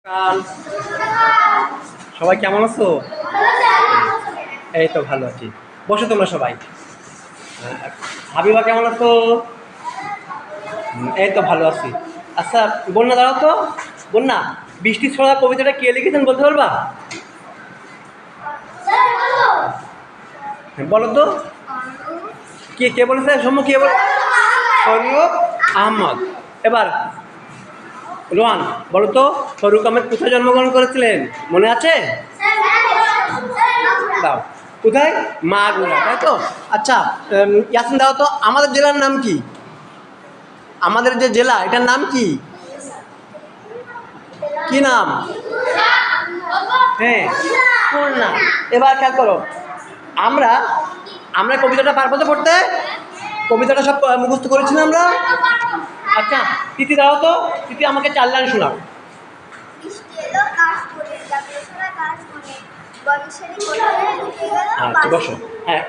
কাল সবাই কেমন আছো? এই তো ভালো আছি। বসো তোমরা সবাই। হাবিবা কেমন আছো? এই তো ভালো আছি। আচ্ছা, বন্যা দাঁড়াও তো। বন্যা, বৃষ্টি ছড়া কবিতাটা কে লিখেছেন বলতে পারবা? বলো তো, কে কে বলেছে? সৌম্য কে বলে? ফরুক আহমদ। এবার রোহান, বলো তো ফরুক আহমেদ কোথায় জন্মগ্রহণ করেছিলেন? মনে আছে? দাও। কোথায়? মাগুরা, তাই তো? আচ্ছা, ইয়াসিন দাও তো, আমাদের জেলার নাম কি? আমাদের যে জেলা, এটার নাম কি? কি নাম? হ্যাঁ, খুলনা। এবার খেয়াল করো, আমরা আমরা কবিতাটা পারবো তো পড়তে? কবিতাটা সব মুখস্থ করেছি না আমরা? আচ্ছা, তিথি দাও তো। তিথি আমাকে 4 লাইন শোনাও। আচ্ছা বসো। হ্যাঁ,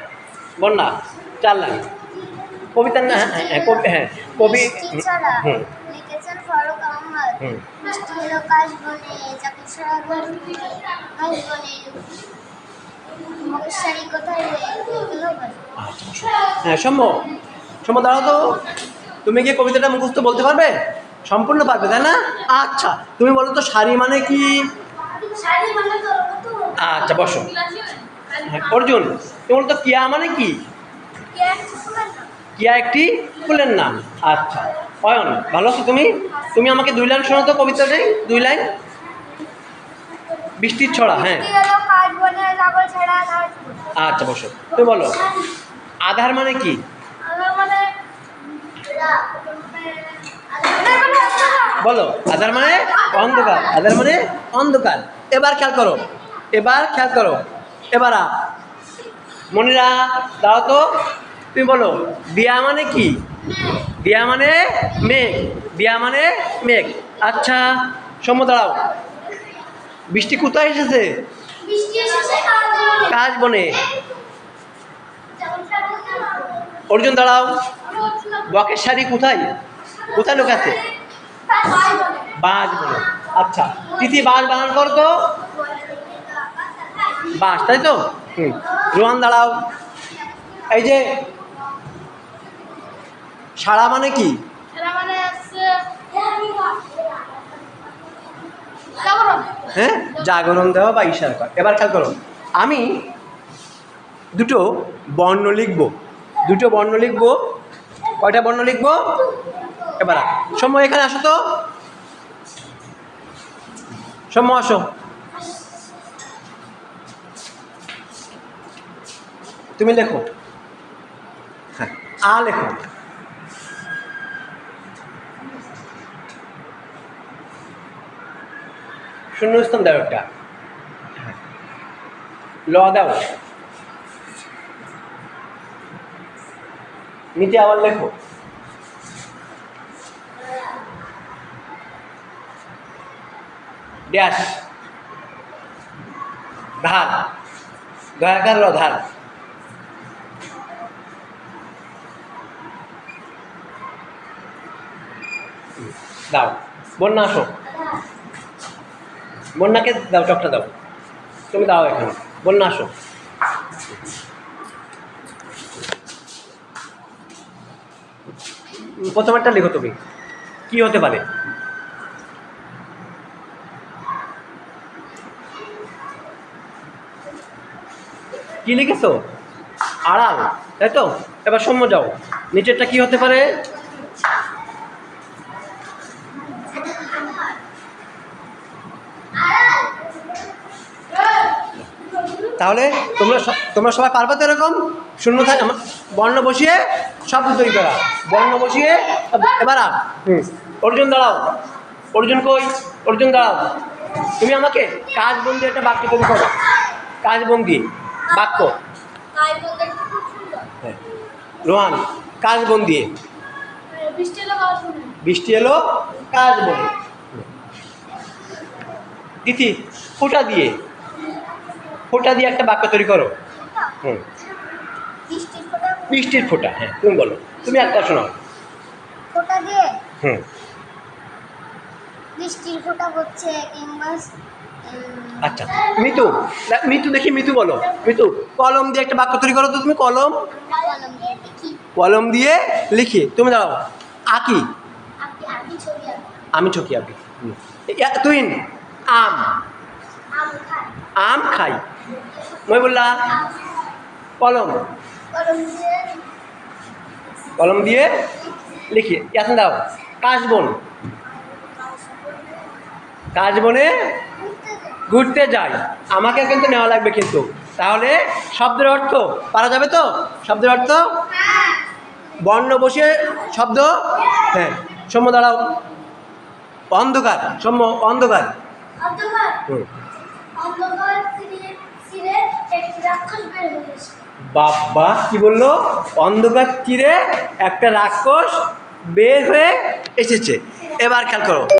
বন্যা 4 লাইন কবিতার না? হ্যাঁ হ্যাঁ, কবি, হ্যাঁ কবি। হুম লিখেছেন ফারুক আহমদ। হুম বৃষ্টি এলো কাশ বনে, যাকে সারা ঘাস বনে, মহেশ্বরী কোথায় রে? আচ্ছা বসো। হ্যাঁ, সৌম্য দাঁড়াও তো। তুমি কি কবিতাটা মুখস্থ বলতে পারবে? সম্পূর্ণ পারবে, তাই না? আচ্ছা, তুমি বলো তো শাড়ি মানে কি? আচ্ছা বসো। হ্যাঁ, অর্জুন, তুমি বলো তো কিয়া মানে কি? কিয়া একটি ফুলের নাম। আচ্ছা, অয়ন ভালো আছো তুমি? তুমি আমাকে 2 লাইন শোনো তো কবিতাটাই, 2 লাইন। বৃষ্টির ছড়া, হ্যাঁ। আচ্ছা বসো, তুমি বলো আধার মানে কি? বলো আধার মানে অন্ধকার। আধার মানে অন্ধকার। এবার খেয়াল করো, এবার মনিরা দাও তো। তুমি বলো দিয়া মানে কি? দিয়া মানে মেঘ। দিয়া মানে মেঘ। আচ্ছা, সৌম্য দাঁড়াও। বৃষ্টি কোথায় এসেছে? কাশ বনে। অর্জুন দাঁড়াও। বকের শাড়ি কোথায় কোথায় লোকাচ্ছে? বাঁশ বনে। আচ্ছা, তিথি বাঁশ বানান কর তো। বাঁশ, তাই তো? রোহান দাঁড়াও। এই যে সাড়া মানে কি? হ্যাঁ, জাগরণ দেওয়া বা ইশারা করা। এবার খেয়াল করো, আমি দুটো বর্ণ লিখব। কয়টা বর্ণ লিখব? এবার সৌম্য এখানে আসো তো। সৌম্য আসো। তুমি লেখো। হ্যাঁ, আ লেখো। শূন্যস্থান দাও একটা। ল দাও। নিচে আবার লেখো। ড্যাশ, ধার, দয়াকার ধার। দাও। বন্যা আসো। বন্যাকে দাও, চকটা দাও। তুমি দাও এখানে। বন্যা আসো। প্রথম একটা লেখো তুমি, কি হতে পারে? কি লিখেছো? আড়াল, তাই তো? এবার সৌম্য যাও, নিচেরটা কি হতে পারে? তাহলে তোমরা সবাই পারবে তো এরকম? শূন্য থাকে বর্ণ বসিয়ে শব্দ তৈরি করা। বর্ণ বসিয়ে এবার অর্জুন দাঁড়াও। অর্জুন কই? অর্জুন দাঁড়াও। তুমি আমাকে কাজবন্দি একটা বাক্য তৈরি করো। কাজবন্দি বাক্য। হ্যাঁ, রোহান কাজবন্দি। বৃষ্টি এলো কাজ বলে। তিথি ফোঁটা দিয়ে একটা বাক্য তৈরি করো। বৃষ্টির ফোঁটা। হ্যাঁ, তুমি বলো। তুমি একটা শোনাও। বৃষ্টির ফোঁটা হচ্ছে কিংবা আচ্ছা মিতু, মিতু দেখি মিতু বলো। মিতু কলম দিয়ে একটা বাক্য তৈরি করো তো তুমি। কলম, কলম দিয়ে লিখি। কলম দিয়ে লিখি। তুমি দাঁড়াও। আঁকি, আমি ছবি আঁকি। আমি ছবি আঁকি। তুই আম, আম খাই। আম খাই। মই বললা কলম, কলম দিয়ে কলম দিয়ে লিখি। এখন দাও কাশবন, কাশবনে ঘুরতে যাই। আমাকে কিন্তু নেওয়া লাগবে কিন্তু। তাহলে শব্দের অর্থ পারা যাবে তো? শব্দের অর্থ বর্ণ বসিয়ে শব্দ। হ্যাঁ সৌম্য দাঁড়াও। অন্ধকার, সৌম্য অন্ধকার। অন্ধকার। হুম। অন্ধকার তীরে একটি রাক্ষস বের হয়েছে। বাবা কি বললো? অন্ধকার তীরে একটা রাক্ষস বের হয়ে এসেছে। এবার খেয়াল করো।